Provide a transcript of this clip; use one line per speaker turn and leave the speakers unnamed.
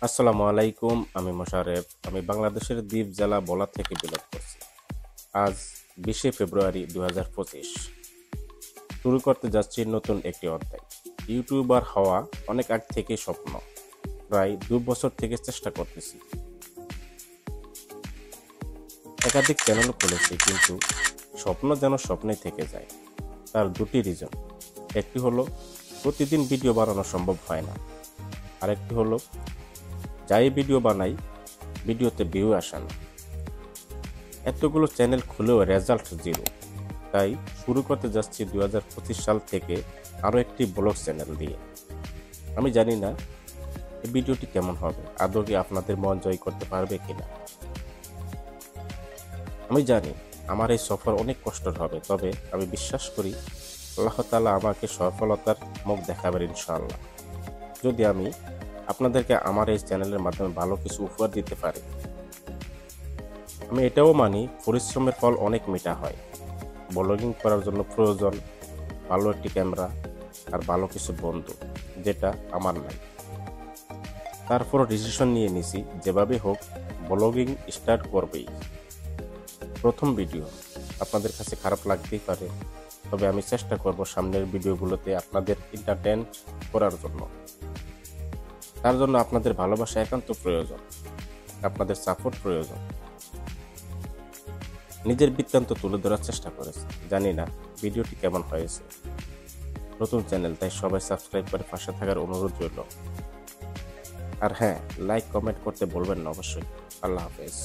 আসসালামু আলাইকুম। আমি মোশারেফ। আমি বাংলাদেশের দ্বীপ জেলা ভোলা থেকে বিলং করছি। আজ 20শে ফেব্রুয়ারি 2025। শুরু করতে যাচ্ছি নতুন একটি অধ্যায়। ইউটিউবার হওয়া অনেক আগ থেকে স্বপ্ন। প্রায় 2 বছর থেকে চেষ্টা করতেছি। একাধিক চ্যানেল খুলেছি, কিন্তু স্বপ্ন যেন স্বপ্নেই থেকে যায়। তার দুটি রিজন। একটি হলো প্রতিদিন ভিডিও বানানো সম্ভব হয় না, আরেকটি হলো যাই ভিডিও বানাই ভিডিওতে ভিউ আসে না। এতগুলো চ্যানেল খুলেও রেজাল্ট জিরো। তাই শুরু করতে যাচ্ছি 2025 সাল থেকে আরও একটি ব্লগ চ্যানেল দিয়ে। আমি জানি না এই ভিডিওটি কেমন হবে, আদৌ কি আপনাদের মন জয় করতে পারবে কিনা। আমি জানি আমার এই সফর অনেক কষ্টের হবে, তবে আমি বিশ্বাস করি আল্লাহ তাআলা আমাকে সফলতার মুখ দেখাবেন ইনশাআল্লাহ, যদি আমি আপনাদেরকে আমার এই চ্যানেলের মাধ্যমে ভালো কিছু উপহার দিতে পারি। আমি এটাও মানি পরিশ্রমের ফল অনেক মিঠা হয়। ব্লগিং করার জন্য প্রয়োজন ভালো একটি ক্যামেরা আর ভালো কিছু বন্ধু, যেটা আমার নাই। তারপর ডিসিশন নিয়ে নিছি যেভাবে হোক ব্লগিং স্টার্ট করবেই। প্রথম ভিডিও আপনাদের কাছে খারাপ লাগতেই পারে, তবে আমি চেষ্টা করব সামনের ভিডিওগুলোতে আপনাদের এন্টারটেইন করার জন্য। তার জন্য আপনাদের ভালোবাসা একান্ত প্রয়োজন, আপনাদের সাপোর্ট প্রয়োজন। নিজের বৃত্তান্ত তুলে ধরার চেষ্টা করেছি। জানি না ভিডিওটি কেমন হয়েছে। নতুন চ্যানেল, তাই সবাই সাবস্ক্রাইব করে পাশে থাকার অনুরোধ রইল। আর হ্যাঁ, লাইক কমেন্ট করতে বলবেন না অবশ্যই। আল্লাহ হাফেজ।